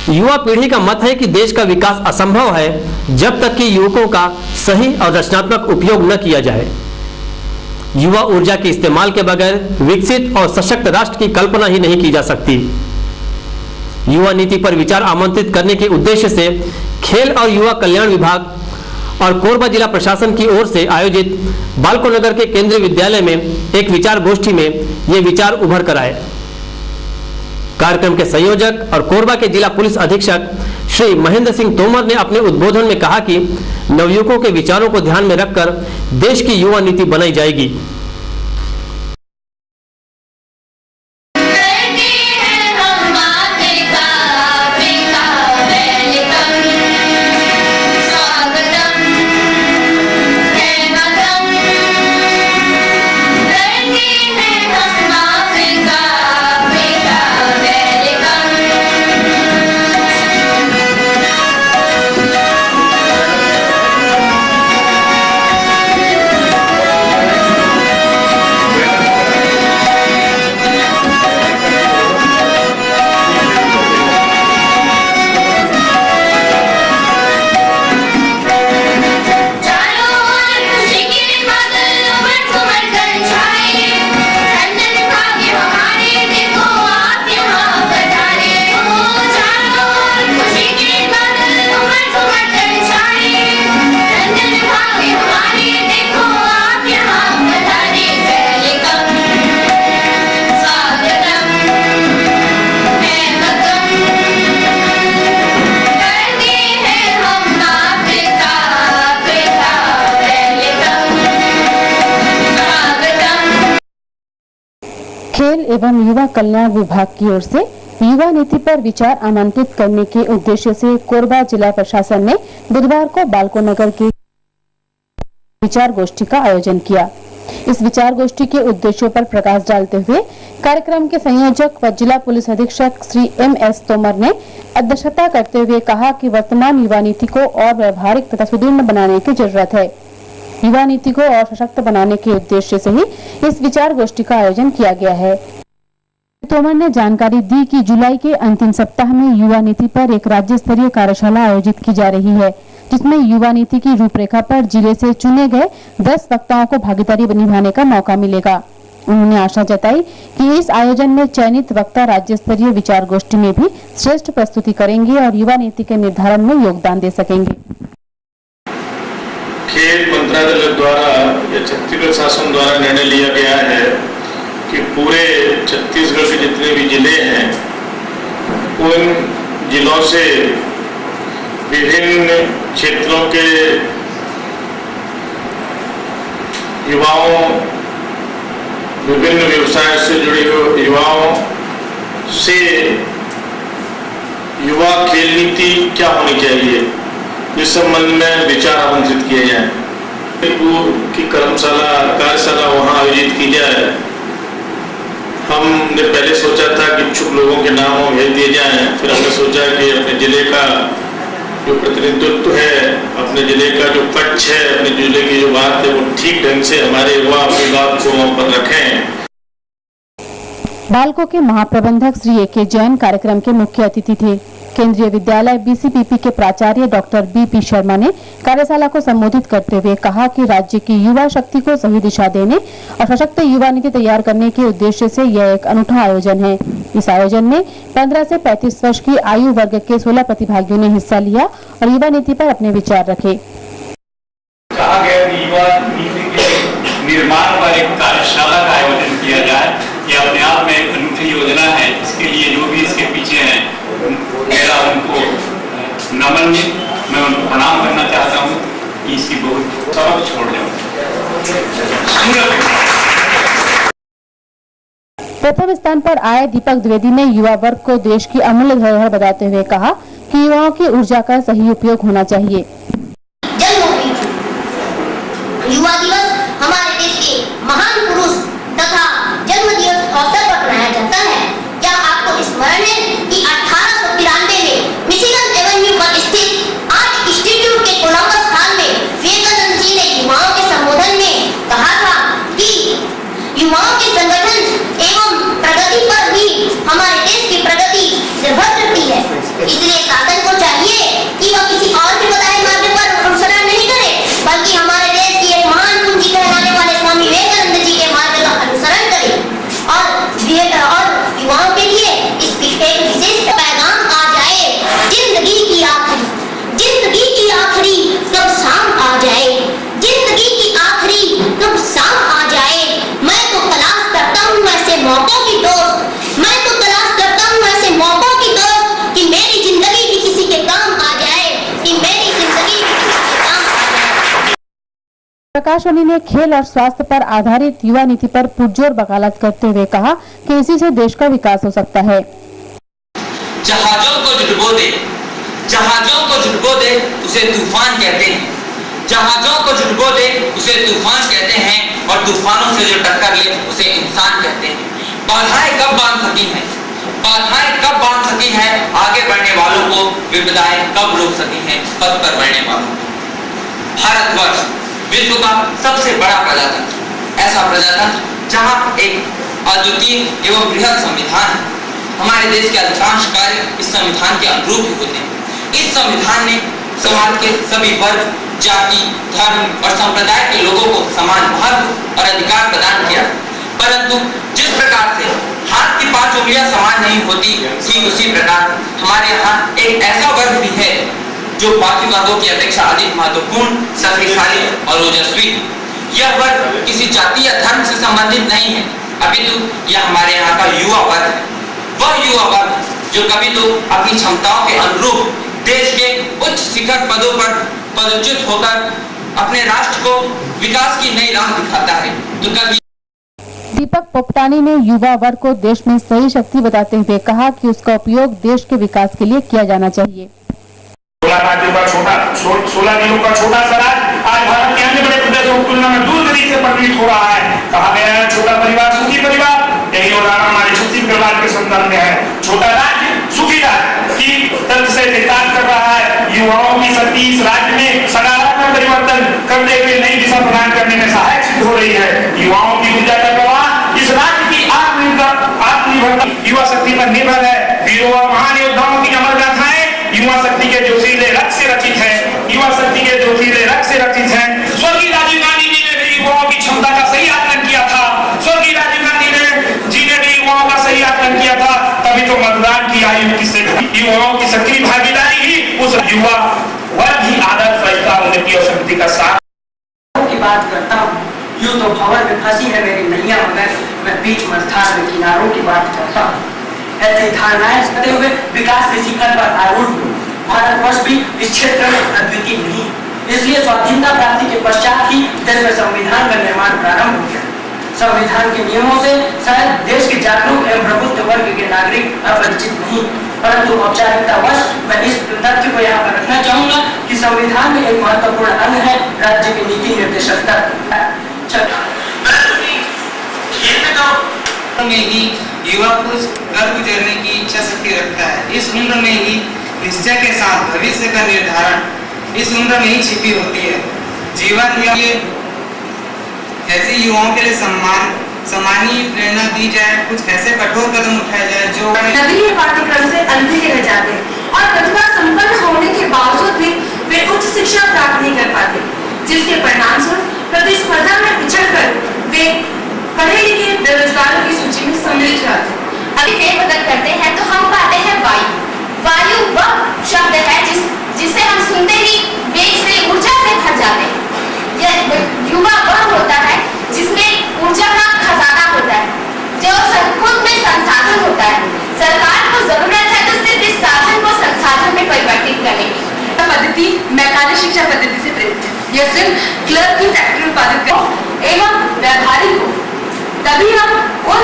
युवा पीढ़ी का मत है कि देश का विकास असंभव है जब तक कि युवकों का सही और रचनात्मक उपयोग न किया जाए। युवा ऊर्जा के इस्तेमाल के बगैर विकसित और सशक्त राष्ट्र की कल्पना ही नहीं की जा सकती। युवा नीति पर विचार आमंत्रित करने के उद्देश्य से खेल और युवा कल्याण विभाग और कोरबा जिला प्रशासन की ओर से आयोजित बालको नगर के केंद्रीय विद्यालय में एक विचार गोष्ठी में ये विचार उभर कर आए। कार्यक्रम के संयोजक और कोरबा के जिला पुलिस अधीक्षक श्री महेंद्र सिंह तोमर ने अपने उद्बोधन में कहा कि नवयुवकों के विचारों को ध्यान में रखकर देश की युवा नीति बनाई जाएगी। खेल एवं युवा कल्याण विभाग की ओर से युवा नीति पर विचार आमंत्रित करने के उद्देश्य से कोरबा जिला प्रशासन ने बुधवार को बालको नगर के विचार गोष्ठी का आयोजन किया। इस विचार गोष्ठी के उद्देश्यों पर प्रकाश डालते हुए कार्यक्रम के संयोजक व जिला पुलिस अधीक्षक श्री MS तोमर ने अध्यक्षता करते हुए कहा कि वर्तमान युवा नीति को और व्यवहारिक तथा सुदृढ़ बनाने की जरूरत है। युवा नीति को और सशक्त बनाने के उद्देश्य से ही इस विचार गोष्ठी का आयोजन किया गया है। तोमर ने जानकारी दी कि जुलाई के अंतिम सप्ताह में युवा नीति पर एक राज्य स्तरीय कार्यशाला आयोजित की जा रही है, जिसमें युवा नीति की रूपरेखा पर जिले से चुने गए 10 वक्ताओं को भागीदारी निभाने का मौका मिलेगा। उन्होंने आशा जताई कि इस आयोजन में चयनित वक्ता राज्य स्तरीय विचार गोष्ठी में भी श्रेष्ठ प्रस्तुति करेंगे और युवा नीति के निर्धारण में योगदान दे सकेंगे। खेल मंत्रालय द्वारा या छत्तीसगढ़ शासन द्वारा निर्णय लिया गया है कि पूरे छत्तीसगढ़ के जितने भी जिले हैं उन जिलों से विभिन्न क्षेत्रों के युवाओं, विभिन्न व्यवसाय से जुड़े हुए युवाओं से युवा खेल नीति क्या होनी चाहिए इस संबंध में विचार आमंत्रित किए जाए की कार्यशाला वहाँ आयोजित की जाए। हमने पहले सोचा था कि इच्छुक लोगों के नाम भेज दिए जाएं, फिर हमने सोचा कि अपने जिले का जो प्रतिनिधित्व है, अपने जिले का जो पक्ष है, अपने जिले की जो बात है वो ठीक ढंग से हमारे युवा अपनी बात को वहाँ पर रखें। बालको के महाप्रबंधक श्री AK जैन कार्यक्रम के मुख्य अतिथि थे। केंद्रीय विद्यालय BCPP के प्राचार्य डॉक्टर BP शर्मा ने कार्यशाला को संबोधित करते हुए कहा कि राज्य की युवा शक्ति को सही दिशा देने और सशक्त युवा नीति तैयार करने के उद्देश्य से यह एक अनूठा आयोजन है। इस आयोजन में 15 से 35 वर्ष की आयु वर्ग के 16 प्रतिभागियों ने हिस्सा लिया और युवा नीति पर अपने विचार रखे। कहा गया कि युवा नीति के निर्माण पर एक कार्यशाला का आयोजन किया जाए। यह अपने आप में एक अनूठी योजना है। इसके लिए जो भी इसके पीछे हैं मेरा उनको नमन, मैं उनको प्रणाम करना चाहता हूँ कि इसकी बहुत सबक छोड़ जाऊँ। प्रथम स्थान पर आए दीपक द्विवेदी ने युवा वर्ग को देश की अमूल्य धरोहर बताते हुए कहा कि युवाओं की ऊर्जा का सही उपयोग होना चाहिए। युवा दिवस हमारे देश के महान पुरुष तथा जन्म दिवस अवसर पर मनाया जाता है। क्या आपको स्मरण है कि 1893 में मिशिगन एवेन्यू पर स्थित आर्ट इंस्टीट्यूट के कोलंबस हॉल में विवेकानंद जी ने युवाओं के संबोधन में कहा था कि युवाओं के संगठन एवं प्रगति पर भी हमारे देश की प्रगति निर्भर करती है। इसलिए शासन को चाहिए कि वह किसी और के बताए मार्ग पर अनुसरण नहीं करे, बल्कि हमारे देश की एक महान पूंजी कहलाने वाले स्वामी विवेकानंद जी के मार्ग का अनुसरण करे। और युवाओं के लिए इस एक विशेष पैगाम आ जाए, जिंदगी की आखिरी कब शाम आ जाए, जिंदगी की आखिरी कब शाम आ जाए। मैं तो तलाश करता हूँ ऐसे मौकों की दोस्त, मैं तो तलाश करता हूँ ऐसे मौकों की दोस्त कि मेरी जिंदगी भी किसी के काम आ जाए, कि मेरी जिंदगी भी किसी के काम आ जाए। प्रकाशवाणी ने खेल और स्वास्थ्य पर आधारित युवा नीति पर पुरजोर वकालत करते हुए कहा कि इसी से देश का विकास हो सकता है। जहाजों को झुटको दे उसे तूफान कहते हैं, जहाजों को झुटको दे उसे तूफान कहते हैं, और तूफानों से जो टक्कर ले उसे इंसान कहते हैं। बाधाएं कब बांध सकी हैं आगे बढ़ने वालों को, विपदाएं कब रोक सकी हैं पथ पर बढ़ने वालों को। भारतवर्ष विश्व का सबसे बड़ा प्रजातंत्र, ऐसा प्रजातंत्र जहां एक अद्वितीय एवं बृहद संविधान है। हमारे देश के अधिकांश कार्य इस संविधान के अनुरूप ही होते हैं। इस संविधान ने समाज के सभी वर्ग, जाति, धर्म और संप्रदाय के लोगों को समान महत्व और अधिकार प्रदान किया, परंतु जिस प्रकार से हाथ की 5 उंगलियां समान नहीं होती, ठीक उसी प्रकार हमारे यहाँ एक ऐसा वर्ग भी है जो बाकी वर्गों की अपेक्षा अधिक महत्वपूर्ण, शक्तिशाली और ओजस्वी। यह वर्ग किसी जाति या धर्म से संबंधित नहीं है, अपितु यह हमारे यहाँ का युवा वर्ग है। वह युवा वर्ग जो कभी तो अपनी क्षमताओं के अनुरूप देश के उच्च शिखर पदों पर पदच्युत होकर अपने राष्ट्र को विकास की नई राह दिखाता है, तो कभी। दीपक पोपटानी ने युवा वर्ग को देश में सही शक्ति बताते हुए कहा कि उसका उपयोग देश के विकास के लिए किया जाना चाहिए। 16 जिलों का छोटा सा राज्य आज भारत के अन्य बड़े प्रदेशों की तुलना में दूर गति से प्रतीत हो रहा है। कहा गया है छोटा परिवार सुखी परिवार, यही उदाहरण हमारे छत्तीसगढ़ के संदर्भ में है। छोटा राज्य सुखी राज्य की तर्क से निहितार्थ कर रहा है। युवाओं की शक्ति इस राज्य में सकारात्मक परिवर्तन करने के लिए नई दिशा प्रदान करने में सहायक सिद्ध हो रही है। युवाओं की ऊर्जा का प्रवाह इस राज्य की आत्मनिर्भरता युवा शक्ति पर निर्भर है। वीरों और महान योद्धाओं की अमर गाथाएं युवा शक्ति के जोशीले रक्त से रचित है, युवा शक्ति के जोशीले रक्त से रचित है। स्वर्गीय राजीव गांधी जी ने भी युवाओं की क्षमता का सही आकलन किया था, स्वर्गीय राजीव गांधी जी ने भी युवाओं का सही आकलन किया था, तभी तो मतदान की आयु किससे युवाओं की सक्रिय भागीदारी ही उस युवा वर्ग ही आदर्श रचता उन्नति और शक्ति का साथ की बात करता हूँ। यूं तो भंवर में फंसी है मेरी नैया, मगर मैं बीच मझधार में किनारों की बात करता हूँ। ऐसी धारणाएं करते हुए विकास के शिखर पर आरूढ़ हुए। भारतवर्ष भी इस क्षेत्र में अद्वितीय नहीं, इसलिए स्वाधीनता प्राप्ति के पश्चात ही देश में संविधान का निर्माण प्रारंभ हो गया। संविधान के नियमों से शायद देश के जागरूक एवं प्रबुद्ध वर्ग के नागरिक अपरिचित नहीं, परंतु औपचारिकतावश मैं इस तथ्य को यहाँ पर रखना चाहूंगा कि संविधान में एक महत्वपूर्ण अंग है राज्य की नीति निर्देशकता। में ही युवा कुछ कर गुजरने की इच्छा शक्ति रखता है। इस उम्र में ही निश्चय के साथ भविष्य का निर्धारण इस उम्र में ही छिपी होती है। जीवन ये ऐसे युवाओं के लिए सम्मानीय प्रेरणा दी जाए, कुछ ऐसे कठोर कदम उठाए जाए जो नगरीय पाठ्यक्रम से अनभिज्ञ रह जाते और प्रतिभा संपन्न होने के बावजूद भी वे उच्च शिक्षा प्राप्त नहीं कर पाते, जिसके परिणाम स्वरूप प्रतिस्पर्धा में पिछड़कर वे पढ़े लिखे बेरोजगारों की सूची में सम्मिलित रहते हैं। अभी फेरबदल करते हैं तो हम पाते हैं वायु। वायु वह शब्द है जिसे हम सुनते ही वेग से ऊर्जा से भर जाते हैं। यह युवा वह होता है जिसमें ऊर्जा का खजाना होता है, जो खुद में संसाधन होता है। सरकार को जरूरत है तो सिर्फ इस साधन को संसाधन में परिवर्तित करने की। पद्धति मैकानिक शिक्षा पद्धति से प्रेरित है। यह सिर्फ क्लर्क की फैक्ट्री उत्पादित एवं व्यावहारिक हो, तभी हम उन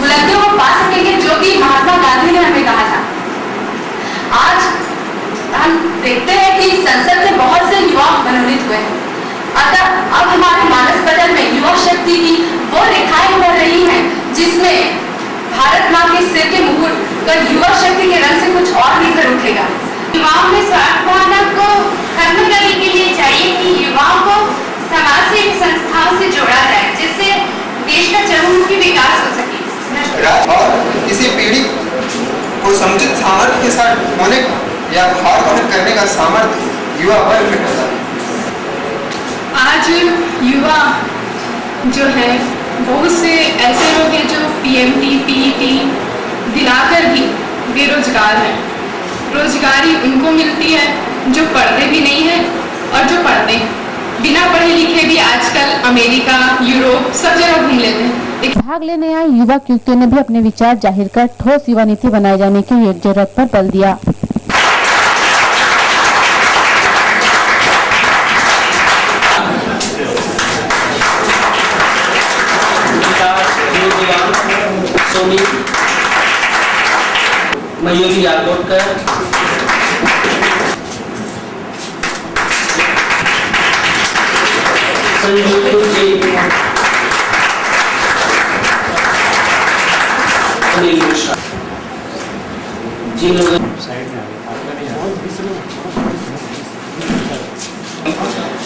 बुलंदियों को पा सकेंगे जो कि महात्मा गांधी ने हमें कहा था। आज हम देखते हैं कि संसद में बहुत से युवा मनोनीत हुए हैं, अतः अब हमारे मानस पटल में युवा शक्ति की वो रेखाएं उभर रही हैं जिसमें भारत माँ के सिर के मुकुट का युवा शक्ति के रंग से कुछ और निखर उठेगा। युवाओं में स्वार्थ भावना को खत्म करने के लिए चाहिए कि युवाओं को समाज से संस्थाओं से जोड़ा जाए, जिससे देश का चहुमुखी विकास हो सके। और इसी पीढ़ी को समुचित सामर्थ्य के साथ होने का या भाव वहन करने का सामर्थ्य युवा वर्ग में होता है। आज युवा जो है बहुत से ऐसे लोग हैं जो PMT, PET दिलाकर भी बेरोजगार हैं। रोजगारी उनको मिलती है जो पढ़ते भी नहीं है और जो पढ़ते हैं। बिना पढ़े लिखे भी आजकल अमेरिका, यूरोप सब जगह घूम लेते हैं। भाग लेने आए युवा युवतियों ने भी अपने विचार जाहिर कर ठोस युवा नीति बनाए जाने की जरूरत पर बल दिया। मयूरी यादवकर, संजीव जी, अनिल मिश्रा, जिन्होंने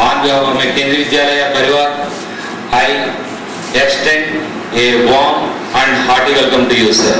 On behalf of my Kendriya Vidyalaya Parivar, I extend a warm and hearty welcome to you, sir.